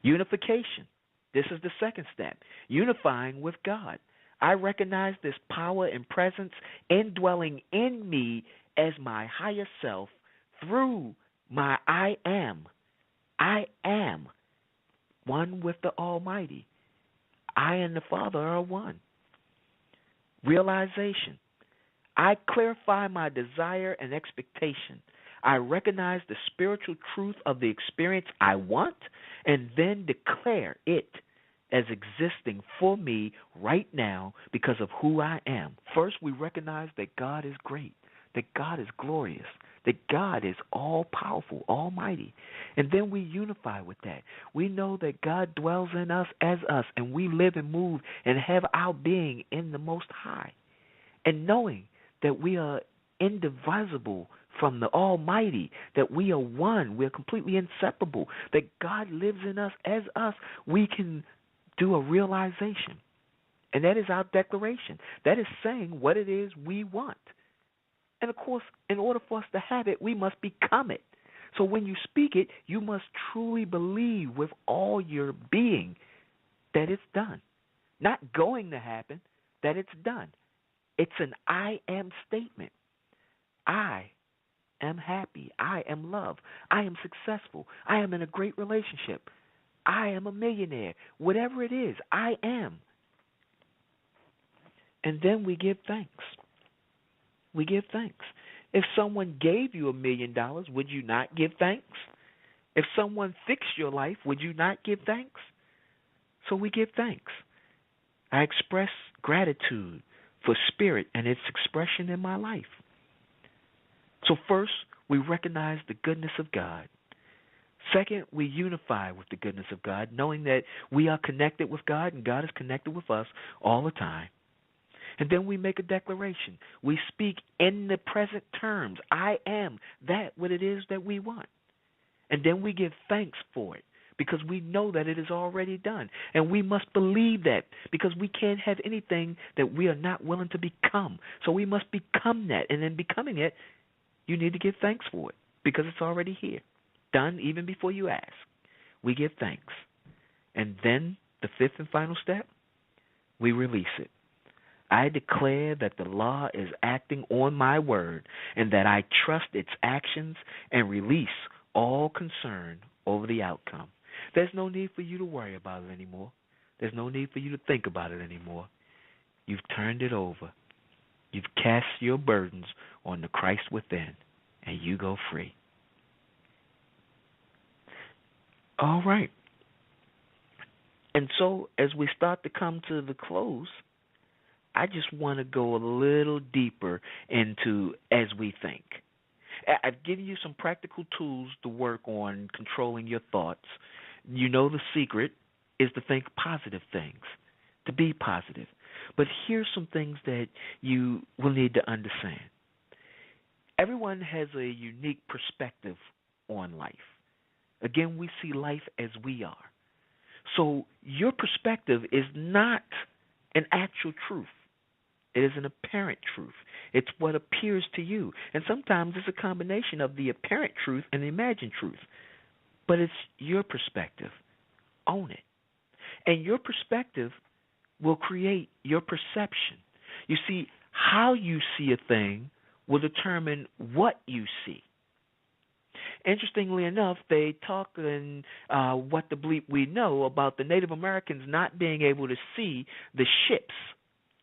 Unification. This is the second step, unifying with God. I recognize this power and presence indwelling in me as my higher self through my I am. I am one with the Almighty. I and the Father are one. Realization. I clarify my desire and expectation. I recognize the spiritual truth of the experience I want and then declare it as existing for me right now because of who I am. First, we recognize that God is great, that God is glorious, that God is all-powerful, almighty. And then we unify with that. We know that God dwells in us as us, and we live and move and have our being in the Most High. And knowing that we are indivisible from the Almighty, that we are one, we are completely inseparable, that God lives in us as us, we can do a realization. And that is our declaration. That is saying what it is we want. And of course, in order for us to have it, we must become it. So when you speak it, you must truly believe with all your being that it's done. Not going to happen, that it's done. It's an I am statement. I am happy. I am loved. I am successful. I am in a great relationship. I am a millionaire. Whatever it is, I am. And then we give thanks. We give thanks. If someone gave you $1 million, would you not give thanks? If someone fixed your life, would you not give thanks? So we give thanks. I express gratitude for spirit and its expression in my life. So first, we recognize the goodness of God. Second, we unify with the goodness of God, knowing that we are connected with God and God is connected with us all the time. And then we make a declaration. We speak in the present terms. I am that what it is that we want. And then we give thanks for it because we know that it is already done. And we must believe that because we can't have anything that we are not willing to become. So we must become that. And in becoming it, you need to give thanks for it because it's already here. Done even before you ask. We give thanks. And then the fifth and final step, we release it. I declare that the law is acting on my word and that I trust its actions and release all concern over the outcome. There's no need for you to worry about it anymore. There's no need for you to think about it anymore. You've turned it over. You've cast your burdens on the Christ within, and you go free. All right. And so as we start to come to the close, I just want to go a little deeper into as we think. I've given you some practical tools to work on controlling your thoughts. You know the secret is to think positive things, to be positive. But here's some things that you will need to understand. Everyone has a unique perspective on life. Again, we see life as we are. So your perspective is not an actual truth. It is an apparent truth. It's what appears to you. And sometimes it's a combination of the apparent truth and the imagined truth. But it's your perspective. Own it. And your perspective will create your perception. You see, how you see a thing will determine what you see. Interestingly enough, they talk in What the Bleep We Know about the Native Americans not being able to see the ships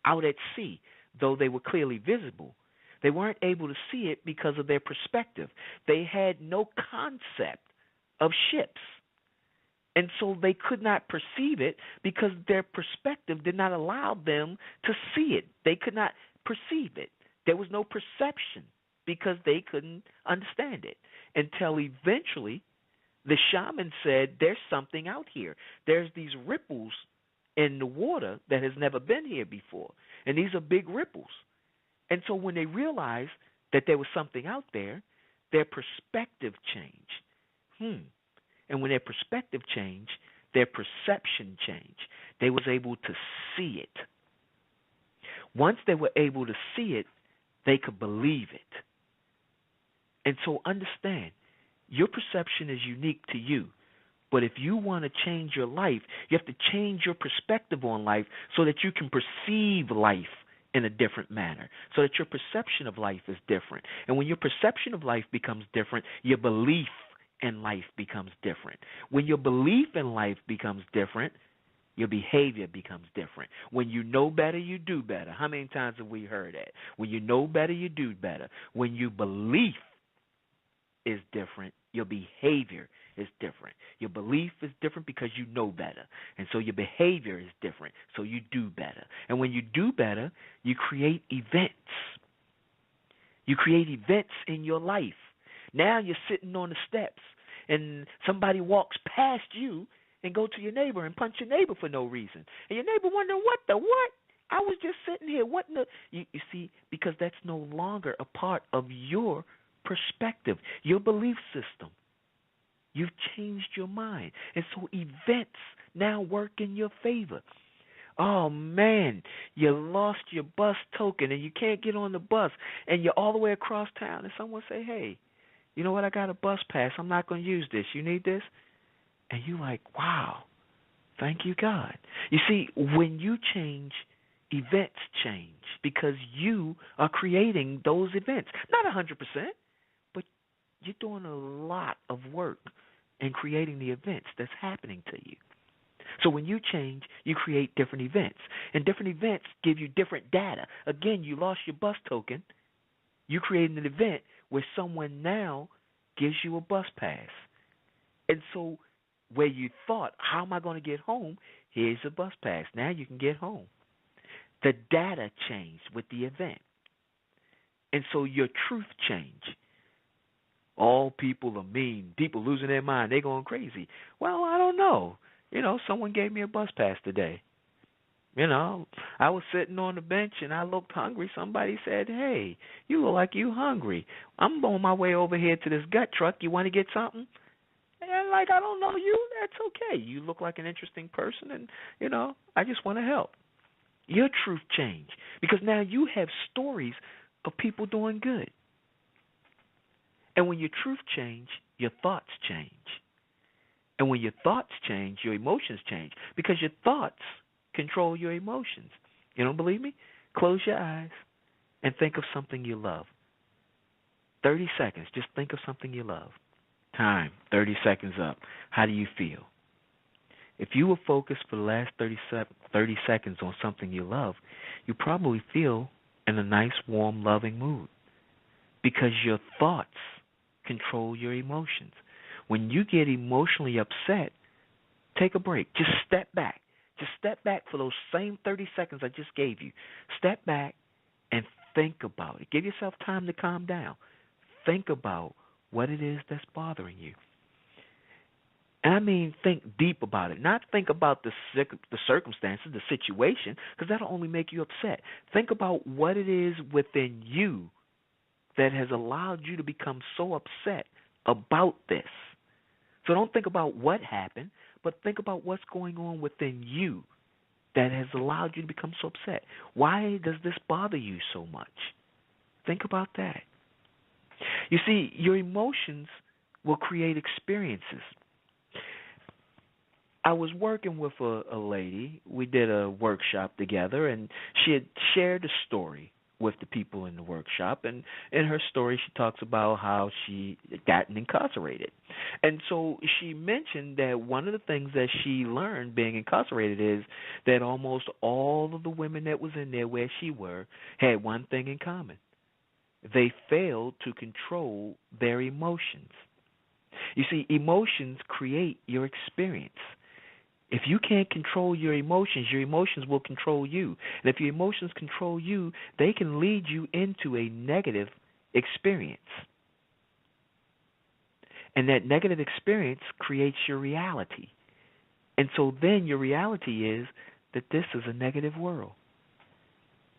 out at sea, though they were clearly visible. They weren't able to see it because of their perspective. They had no concept of ships. And so they could not perceive it because their perspective did not allow them to see it. They could not perceive it. There was no perception because they couldn't understand it until eventually the shaman said, there's something out here. There's these ripples in the water that has never been here before. And these are big ripples. And so when they realized that there was something out there, their perspective changed. And when their perspective changed, their perception changed. They was able to see it. Once they were able to see it, they could believe it. And so understand, your perception is unique to you. But if you want to change your life, you have to change your perspective on life so that you can perceive life in a different manner, so that your perception of life is different. And when your perception of life becomes different, your belief in life becomes different. When your belief in life becomes different, your behavior becomes different. When you know better, you do better. How many times have we heard that? When you know better, you do better. When your belief is different, your behavior is different. Your belief is different because you know better. And so your behavior is different, so you do better. And when you do better, you create events. You create events in your life. Now you're sitting on the steps and somebody walks past you and go to your neighbor and punch your neighbor for no reason. And your neighbor wondering, what? I was just sitting here. What in the... You see, because that's no longer a part of your perspective, your belief system. You've changed your mind. And so events now work in your favor. Oh, man, you lost your bus token and you can't get on the bus and you're all the way across town and someone say, hey, you know what, I got a bus pass. I'm not going to use this. You need this? And you're like, wow, thank you, God. You see, when you change, events change because you are creating those events. Not 100%, but you're doing a lot of work in creating the events that's happening to you. So when you change, you create different events. And different events give you different data. Again, you lost your bus token. You created an event where someone now gives you a bus pass. And so where you thought, how am I going to get home? Here's a bus pass. Now you can get home. The data changed with the event. And so your truth changed. All people are mean. People losing their mind. They're going crazy. Well, I don't know. Someone gave me a bus pass today. I was sitting on the bench and I looked hungry. Somebody said, hey, you look like you hungry. I'm on my way over here to this gut truck. You want to get something? And I don't know you. That's okay. You look like an interesting person and, I just want to help. Your truth changed because now you have stories of people doing good. And when your truth change, your thoughts change. And when your thoughts change, your emotions change because your thoughts control your emotions. You don't believe me? Close your eyes and think of something you love. 30 seconds. Just think of something you love. Time. 30 seconds up. How do you feel? If you were focused for the last 30 seconds on something you love, you probably feel in a nice, warm, loving mood because your thoughts control your emotions. When you get emotionally upset, take a break. Just step back. Just step back for those same 30 seconds I just gave you. Step back and think about it. Give yourself time to calm down. Think about what it is that's bothering you. And I mean think deep about it. Not think about the circumstances, the situation, because that'll only make you upset. Think about what it is within you that has allowed you to become so upset about this. So don't think about what happened, but think about what's going on within you that has allowed you to become so upset. Why does this bother you so much? Think about that. You see, your emotions will create experiences. I was working with a lady. We did a workshop together, and she had shared a story with the people in the workshop. And in her story, she talks about how she gotten incarcerated. And so she mentioned that one of the things that she learned being incarcerated is that almost all of the women that was in there where she were had one thing in common. They failed to control their emotions. You see, emotions create your experience. If you can't control your emotions will control you. And if your emotions control you, they can lead you into a negative experience. And that negative experience creates your reality. And so then your reality is that this is a negative world.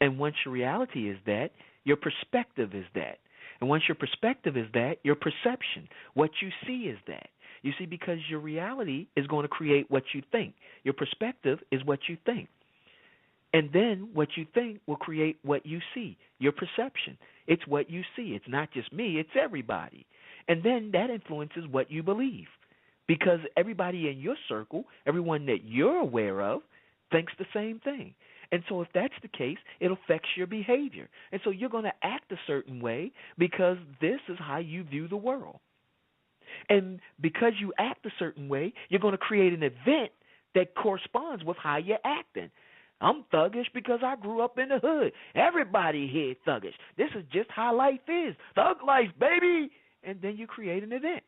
And once your reality is that, your perspective is that. And once your perspective is that, your perception, what you see is that. You see, because your reality is going to create what you think. Your perspective is what you think. And then what you think will create what you see, your perception. It's what you see. It's not just me, it's everybody. And then that influences what you believe. Because everybody in your circle, everyone that you're aware of, thinks the same thing. And so if that's the case, it affects your behavior. And so you're going to act a certain way because this is how you view the world. And because you act a certain way, you're going to create an event that corresponds with how you're acting. I'm thuggish because I grew up in the hood. Everybody here thuggish. This is just how life is. Thug life, baby. And then you create an event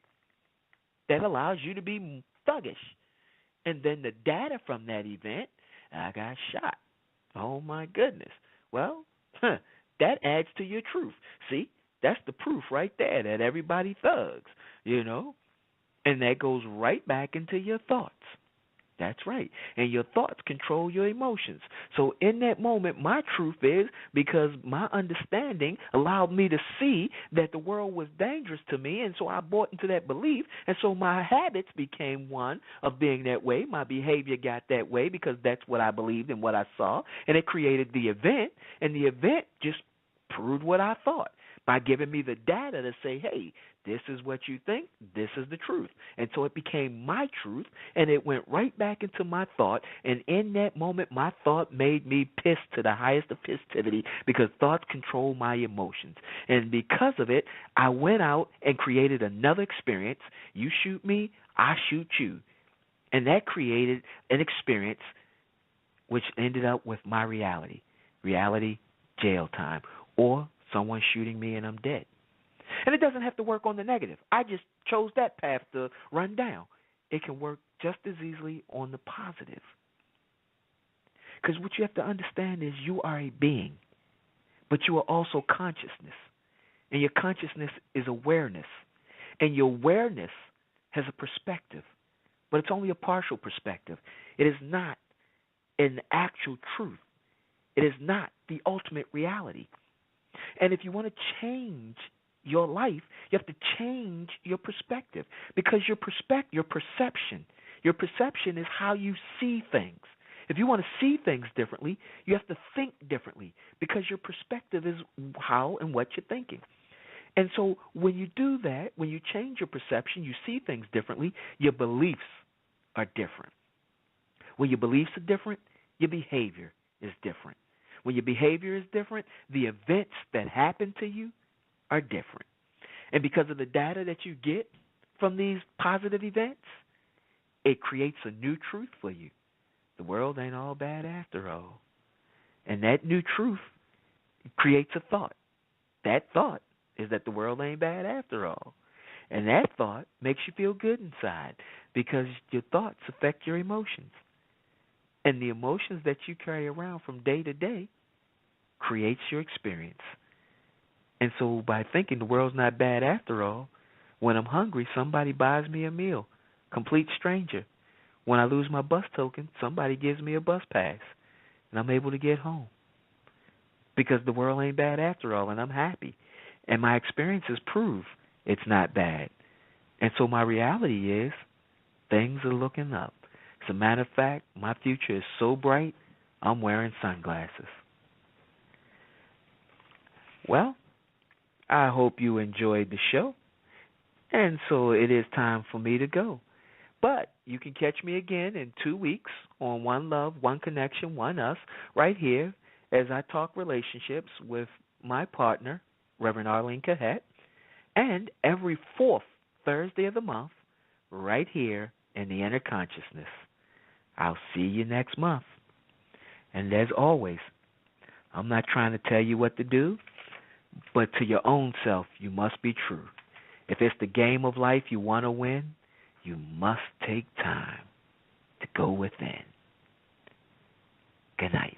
that allows you to be thuggish. And then the data from that event, I got shot. Oh, my goodness. Well, that adds to your truth. See, that's the proof right there that everybody thugs, and that goes right back into your thoughts. That's right. And your thoughts control your emotions. So in that moment, my truth is because my understanding allowed me to see that the world was dangerous to me, and so I bought into that belief, and so my habits became one of being that way. My behavior got that way because that's what I believed and what I saw, and it created the event, and the event just proved what I thought by giving me the data to say, hey, this is what you think, this is the truth. And so it became my truth, and it went right back into my thought, and in that moment, my thought made me pissed to the highest of pistivity because thoughts control my emotions. And because of it, I went out and created another experience. You shoot me, I shoot you. And that created an experience which ended up with my reality. Reality, jail time, or someone shooting me and I'm dead. And it doesn't have to work on the negative. I just chose that path to run down. It can work just as easily on the positive. Because what you have to understand is you are a being, but you are also consciousness. And your consciousness is awareness. And your awareness has a perspective, but it's only a partial perspective. It is not an actual truth. It is not the ultimate reality. And if you want to change your life, you have to change your perspective, because your perception is how you see things. If you want to see things differently, you have to think differently, because your perspective is how and what you're thinking. And so when you do that, when you change your perception, you see things differently, your beliefs are different. When your beliefs are different, your behavior is different. When your behavior is different, the events that happen to you are different. And because of the data that you get from these positive events, it creates a new truth for you. The world ain't all bad after all. And that new truth creates a thought. That thought is that the world ain't bad after all. And that thought makes you feel good inside, because your thoughts affect your emotions. And the emotions that you carry around from day to day creates your experience. And so by thinking the world's not bad after all, when I'm hungry, somebody buys me a meal, complete stranger. When I lose my bus token, somebody gives me a bus pass, and I'm able to get home. Because the world ain't bad after all, and I'm happy. And my experiences prove it's not bad. And so my reality is things are looking up. As a matter of fact, my future is so bright, I'm wearing sunglasses. Well, I hope you enjoyed the show. And so it is time for me to go. But you can catch me again in 2 weeks on One Love, One Connection, One Us, right here as I talk relationships with my partner, Reverend Arlene Cahet, and every fourth Thursday of the month right here in the Inner Consciousness. I'll see you next month. And as always, I'm not trying to tell you what to do, but to your own self, you must be true. If it's the game of life you want to win, you must take time to go within. Good night.